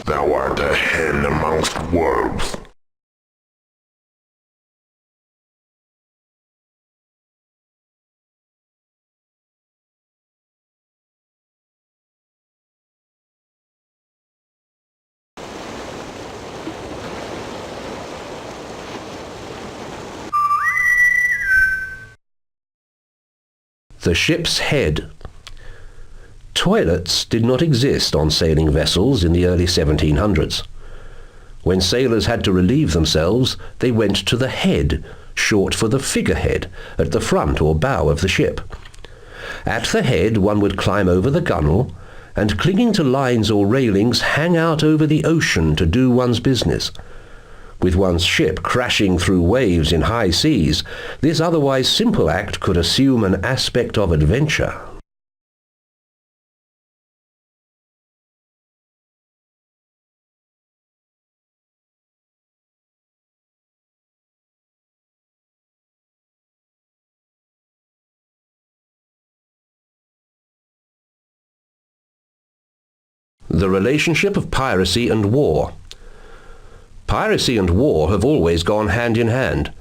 Thou art a hen amongst wolves. The ship's head. Toilets did not exist on sailing vessels in the early 1700s. When sailors had to relieve themselves, they went to the head, short for the figurehead, at the front or bow of the ship. At the head one would climb over the gunwale, and clinging to lines or railings hang out over the ocean to do one's business. With one's ship crashing through waves in high seas, this otherwise simple act could assume an aspect of adventure. The relationship of piracy and war. Piracy and war have always gone hand in hand.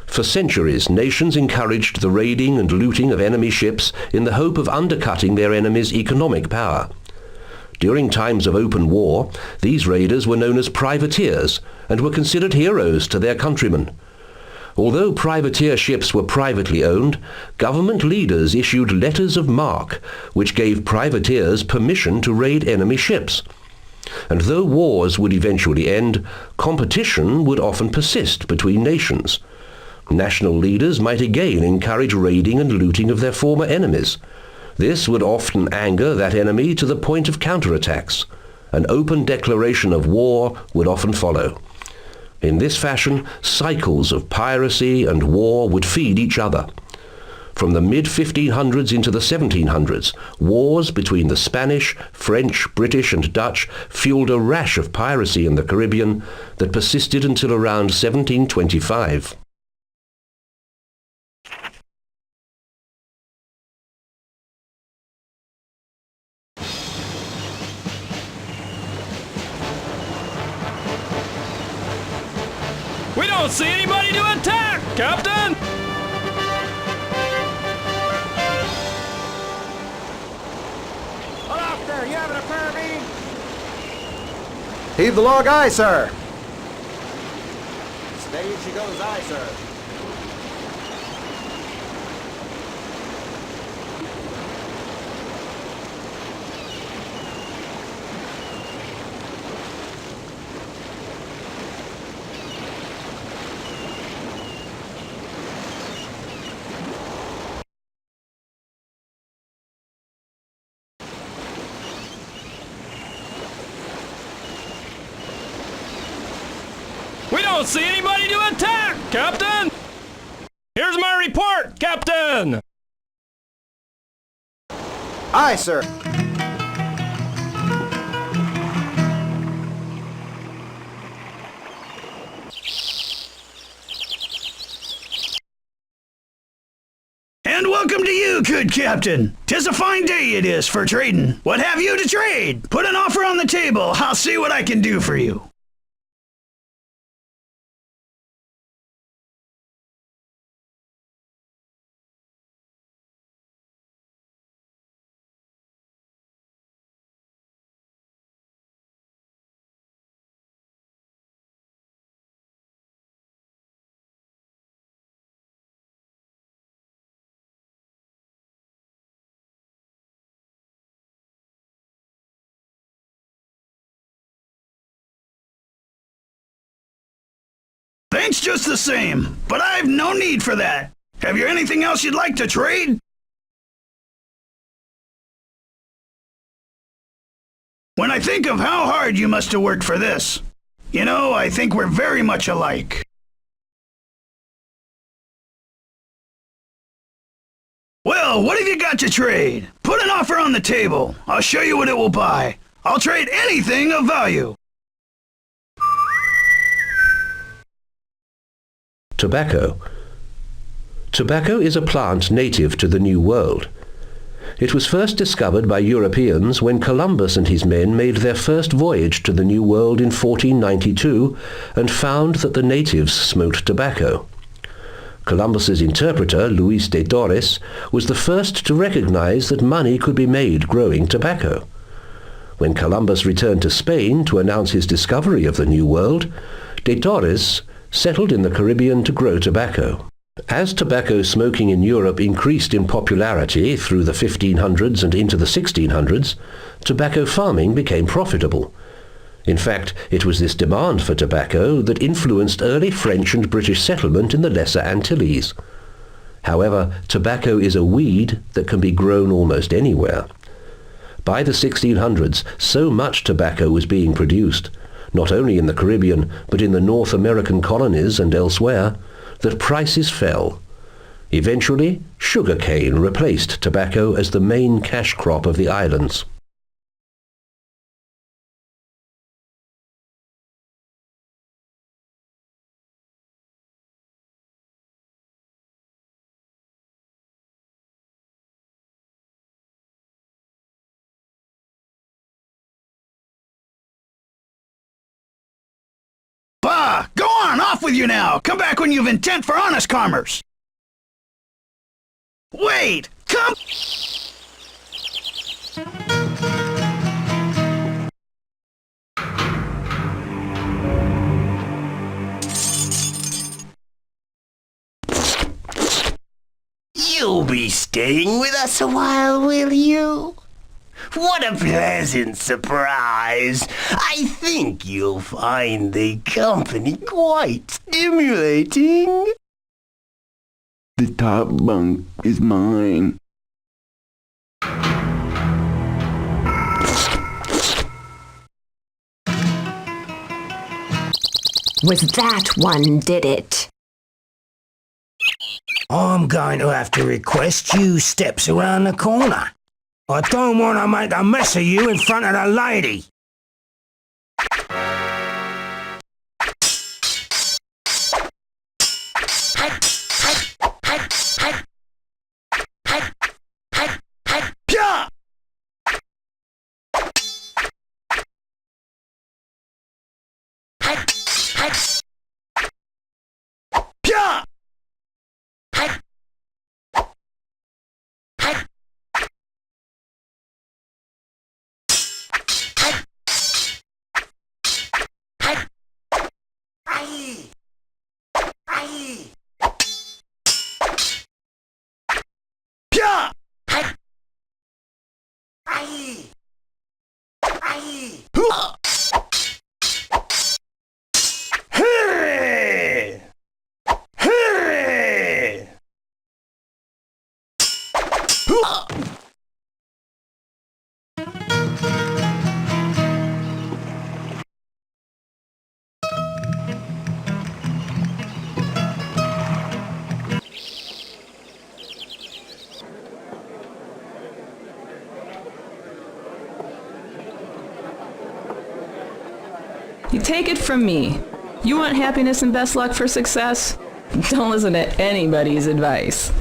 For centuries, nations encouraged the raiding and looting of enemy ships in the hope of undercutting their enemies' economic power. During times of open war, these raiders were known as privateers and were considered heroes to their countrymen. Although privateer ships were privately owned, government leaders issued letters of marque, which gave privateers permission to raid enemy ships. And though wars would eventually end, competition would often persist between nations. National leaders might again encourage raiding and looting of their former enemies. This would often anger that enemy to the point of counterattacks. An open declaration of war would often follow. In this fashion, cycles of piracy and war would feed each other. From the mid-1500s into the 1700s, wars between the Spanish, French, British and Dutch fueled a rash of piracy in the Caribbean that persisted until around 1725. We don't see anybody to attack, Captain! Aloft there, you having a parabene? Heave the log, aye, sir. Steady as she goes, aye, sir. We don't see anybody to attack, Captain! Here's my report, Captain! Aye, sir. And welcome to you, good captain. 'Tis a fine day it is for trading. What have you to trade? Put an offer on the table. I'll see what I can do for you. Thanks just the same, but I've no need for that. Have you anything else you'd like to trade? When I think of how hard you must have worked for this, you know, I think we're very much alike. Well, what have you got to trade? Put an offer on the table. I'll show you what it will buy. I'll trade anything of value. Tobacco. Tobacco is a plant native to the New World. It was first discovered by Europeans when Columbus and his men made their first voyage to the New World in 1492 and found that the natives smoked tobacco. Columbus's interpreter, Luis de Torres, was the first to recognize that money could be made growing tobacco. When Columbus returned to Spain to announce his discovery of the New World, de Torres settled in the Caribbean to grow tobacco. As tobacco smoking in Europe increased in popularity through the 1500s and into the 1600s, tobacco farming became profitable. In fact, it was this demand for tobacco that influenced early French and British settlement in the Lesser Antilles. However, tobacco is a weed that can be grown almost anywhere. By the 1600s, so much tobacco was being produced, not only in the Caribbean, but in the North American colonies and elsewhere, that prices fell. Eventually, sugarcane replaced tobacco as the main cash crop of the islands. Bah! Go on, off with you now! Come back when you've intent for honest commerce! Wait! Come... You'll be staying with us a while, will you? What a pleasant surprise! I think you'll find the company quite stimulating. The top bunk is mine. Was that one did it? I'm going to have to request you steps around the corner. I don't want to make a mess of you in front of the lady. You take it from me. You want happiness and best luck for success? Don't listen to anybody's advice.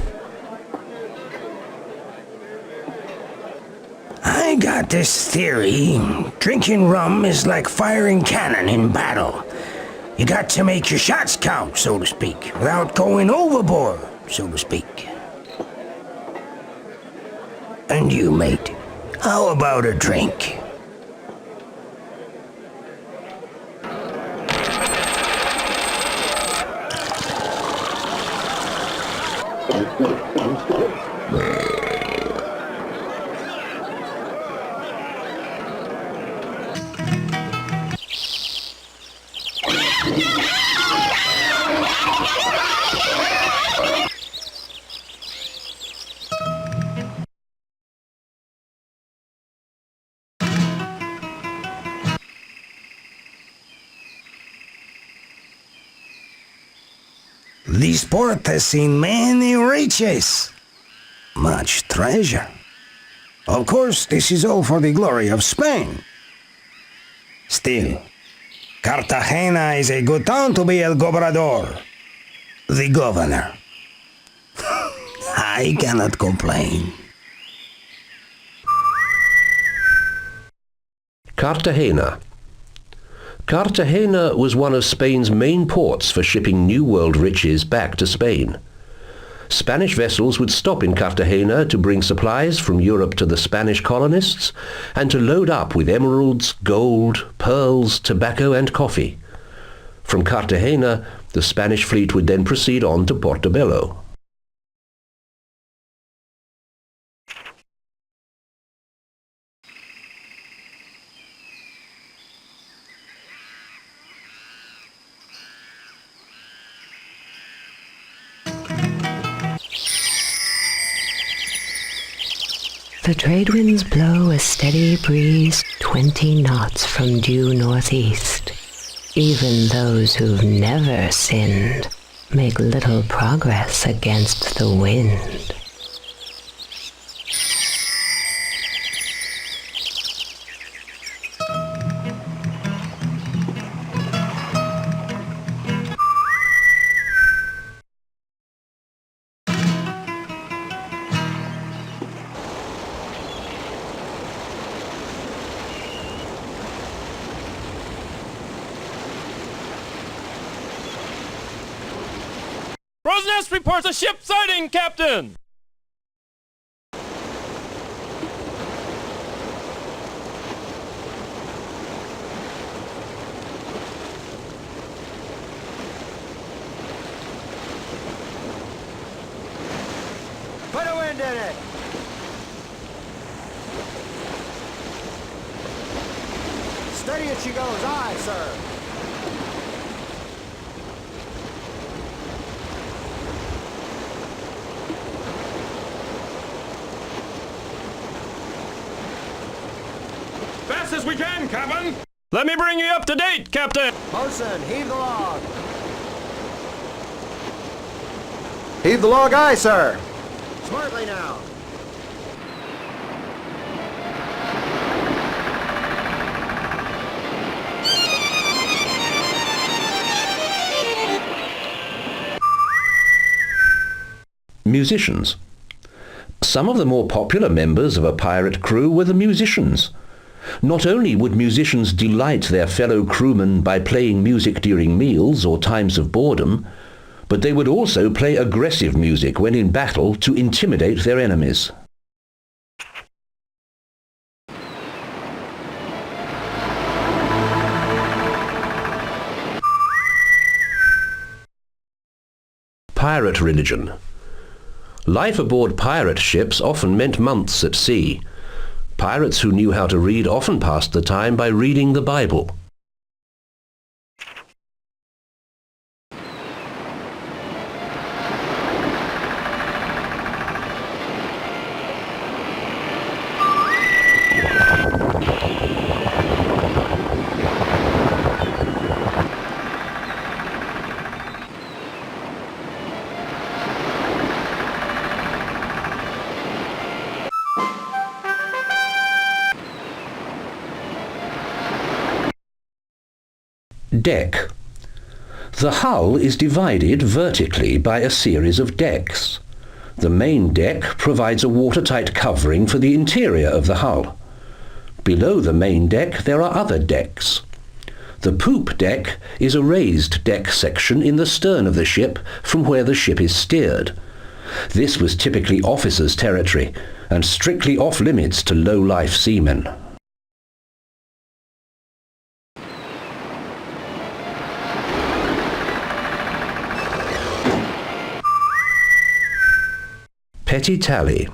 I got this theory. Drinking rum is like firing cannon in battle. You got to make your shots count, so to speak, without going overboard, so to speak. And you, mate, how about a drink? This port has seen many riches, much treasure. Of course, this is all for the glory of Spain. Still, Cartagena is a good town to be el gobernador, the governor. I cannot complain. Cartagena. Cartagena was one of Spain's main ports for shipping New World riches back to Spain. Spanish vessels would stop in Cartagena to bring supplies from Europe to the Spanish colonists and to load up with emeralds, gold, pearls, tobacco and coffee. From Cartagena, the Spanish fleet would then proceed on to Portobello. The trade winds blow a steady breeze 20 knots from due northeast. Even those who've never sinned make little progress against the wind. Crow's Nest reports a ship sighting, Captain! Put a wind in it! Steady as she goes, aye, sir! Fast as we can, Captain! Let me bring you up to date, Captain! Bosun, heave the log! Heave the log, aye, sir. Smartly now! Musicians. Some of the more popular members of a pirate crew were the musicians. Not only would musicians delight their fellow crewmen by playing music during meals or times of boredom, but they would also play aggressive music when in battle to intimidate their enemies. Pirate religion. Life aboard pirate ships often meant months at sea. Pirates who knew how to read often passed the time by reading the Bible. Deck. The hull is divided vertically by a series of decks. The main deck provides a watertight covering for the interior of the hull. Below the main deck there are other decks. The poop deck is a raised deck section in the stern of the ship from where the ship is steered. This was typically officers' territory and strictly off-limits to low-life seamen. Petty tally.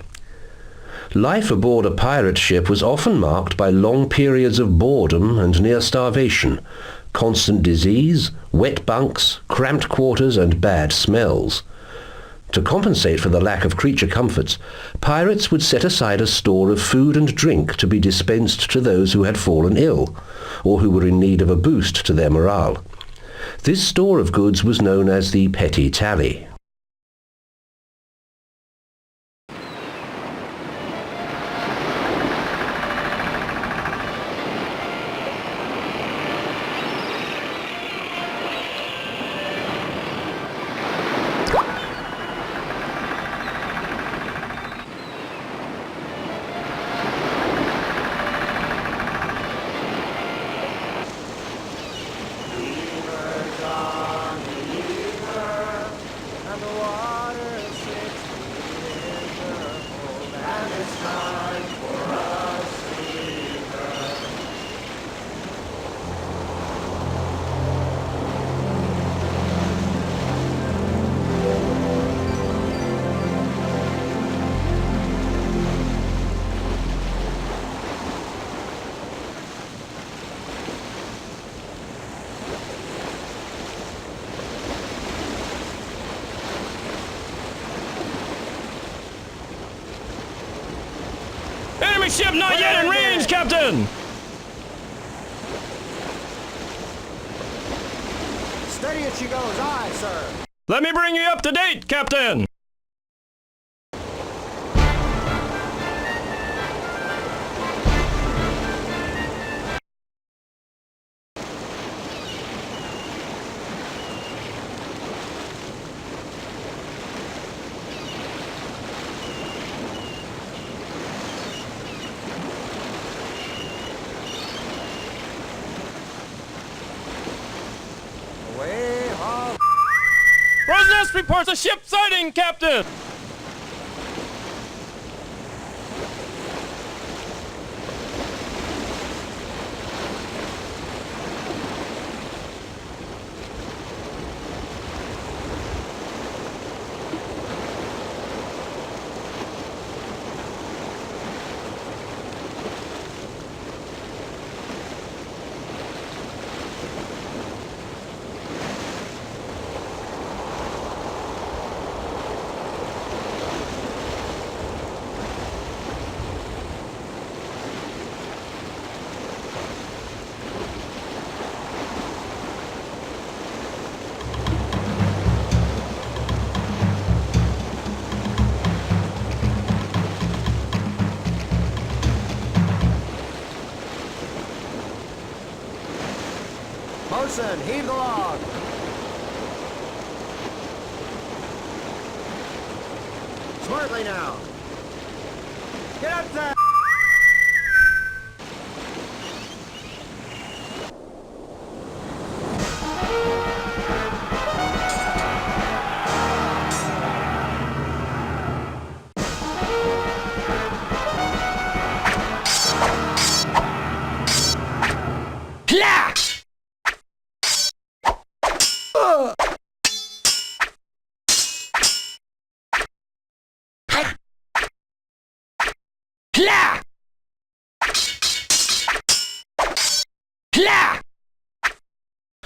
Life aboard a pirate ship was often marked by long periods of boredom and near starvation, constant disease, wet bunks, cramped quarters and bad smells. To compensate for the lack of creature comforts, pirates would set aside a store of food and drink to be dispensed to those who had fallen ill, or who were in need of a boost to their morale. This store of goods was known as the petty tally. Enemy ship not yet in range, Captain! Steady as she goes, aye, sir. Let me bring you up to date, Captain! Way off. Rosnest reports a ship sighting, Captain! Bosun, heave the log. Smartly now. Get up there.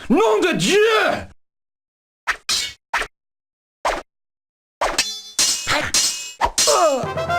Nom de Dieu! Oh!